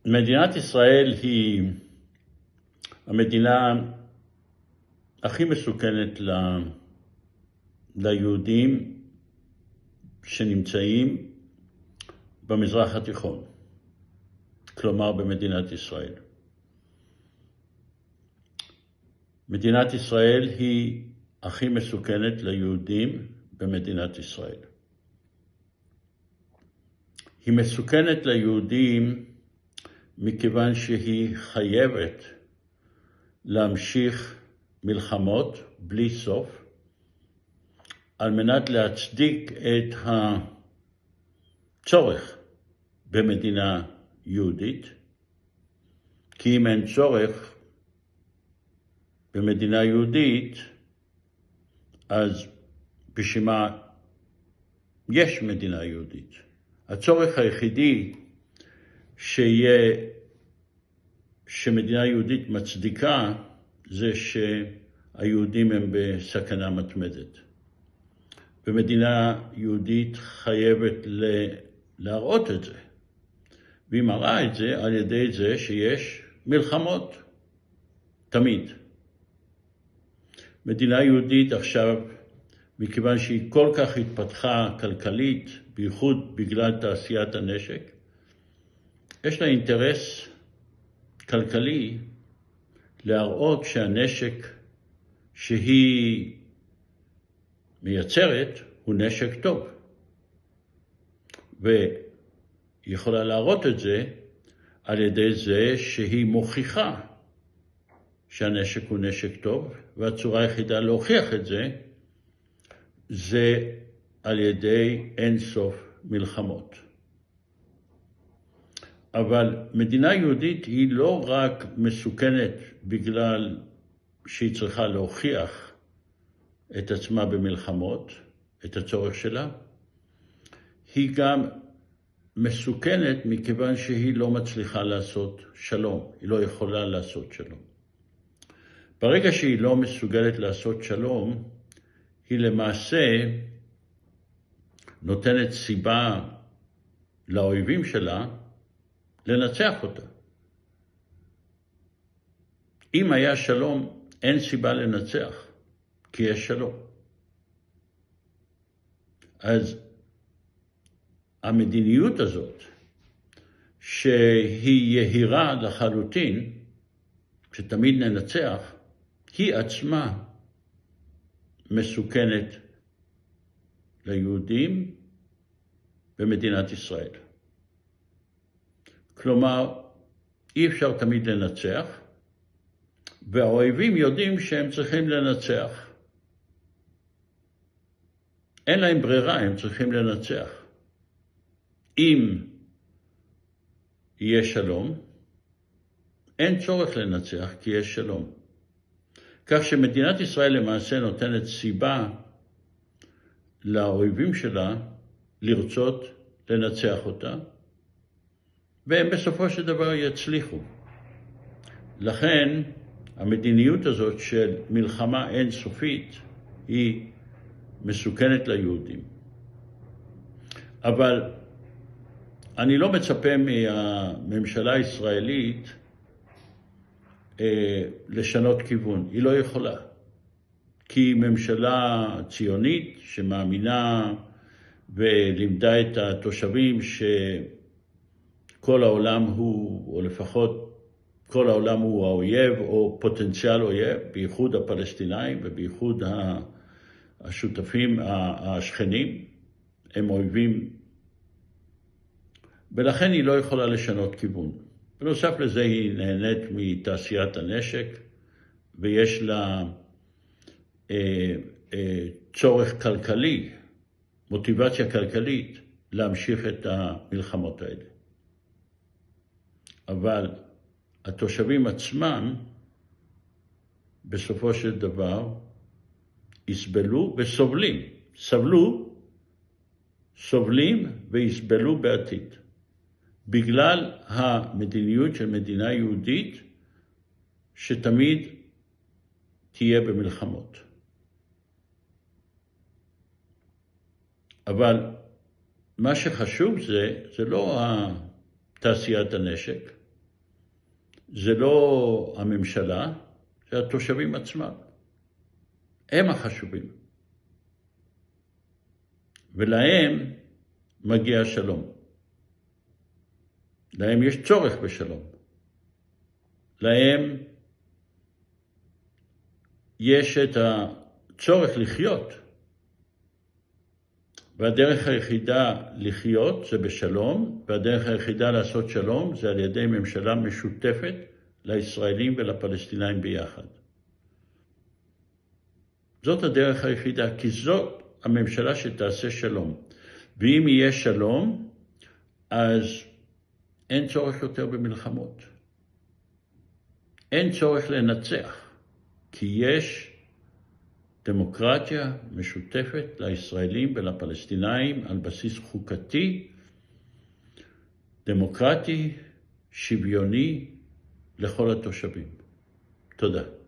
מדינת ישראל היא המדינה הכי מסוכנת ליהודים שנמצאים במזרח התיכון, כלומר במדינת ישראל. מדינת ישראל היא הכי מסוכנת ליהודים במדינת ישראל. היא מסוכנת ליהודים מכיוון שהיא חייבת להמשיך מלחמות בלי סוף, על מנת להצדיק את הצורך במדינה יהודית, כי אם אין צורך במדינה יהודית, אז בשביל מה יש מדינה יהודית? הצורך היחידי שמדינה יהודית מצדיקה זה שהיהודים הם בסכנה מתמדת. ומדינה יהודית חייבת להראות את זה. והיא מראה את זה על ידי זה שיש מלחמות, תמיד. מדינה יהודית עכשיו, מכיוון שהיא כל כך התפתחה כלכלית, בייחוד בגלל תעשיית הנשק, יש לה אינטרס כלכלי להראות שהנשק שהיא מייצרת הוא נשק טוב. והיא יכולה להראות את זה על ידי זה שהיא מוכיחה שהנשק הוא נשק טוב, והצורה היחידה להוכיח את זה על ידי אין סוף מלחמות. אבל מדינה יהודית היא לא רק מסוכנת בגלל שהיא צריכה להוכיח את עצמה במלחמות, את הצורך שלה, היא גם מסוכנת מכיוון שהיא לא מצליחה לעשות שלום, היא לא יכולה לעשות שלום. ברגע שהיא לא מסוגלת לעשות שלום, היא למעשה נותנת סיבה לאויבים שלה לנצח אותה. אם היה שלום, אין סיבה לנצח, כי יש שלום. אז המדיניות הזאת, שהיא יהירה לחלוטין, שתמיד ננצח, היא עצמה מסוכנת ליהודים במדינת ישראל. כלומר, אי אפשר תמיד לנצח, והאויבים יודעים שהם צריכים לנצח. אין להם ברירה, הם צריכים לנצח. אם יהיה שלום, אין צורך לנצח כי יש שלום. כך שמדינת ישראל למעשה נותנת סיבה לאויבים שלה לרצות לנצח אותה, והם בסופו של דבר יצליחו. לכן המדיניות הזאת של מלחמה אינסופית היא מסוכנת ליהודים. אבל אני לא מצפה מהממשלה הישראלית לשנות כיוון. היא לא יכולה. כי ממשלה ציונית שמאמינה ולימדה את התושבים שכל העולם הוא, או לפחות כל העולם הוא האויב או פוטנציאל אויב, בייחוד הפלסטינאים ובייחוד השותפים, השכנים, הם אויבים, ולכן היא לא יכולה לשנות כיוון. בנוסף לזה היא נהנית מתעשיית הנשק, ויש לה צורך כלכלי, מוטיבציה כלכלית, להמשיך את המלחמות האלה. אבל התושבים עצמם, בסופו של דבר, יסבלו וסובלים. סובלים ויסבלו בעתיד. בגלל המדיניות של מדינה יהודית, שתמיד תהיה במלחמות. אבל מה שחשוב זה לא תעשיית הנשק, זה לא הממשלה, זה התושבים עצמם. הם החשובים. ולהם מגיע שלום. להם יש צורך בשלום. להם יש את הצורך לחיות. והדרך היחידה לחיות זה בשלום, והדרך היחידה לעשות שלום זה על ידי ממשלה משותפת לישראלים ולפלסטינאים ביחד. זאת הדרך היחידה, כי זאת הממשלה שתעשה שלום. ואם יהיה שלום, אז אין צורך יותר במלחמות. אין צורך לנצח, כי יש דמוקרטיה משותפת לישראלים ולפלסטינאים על בסיס חוקתי, דמוקרטי, שוויוני לכל התושבים. תודה.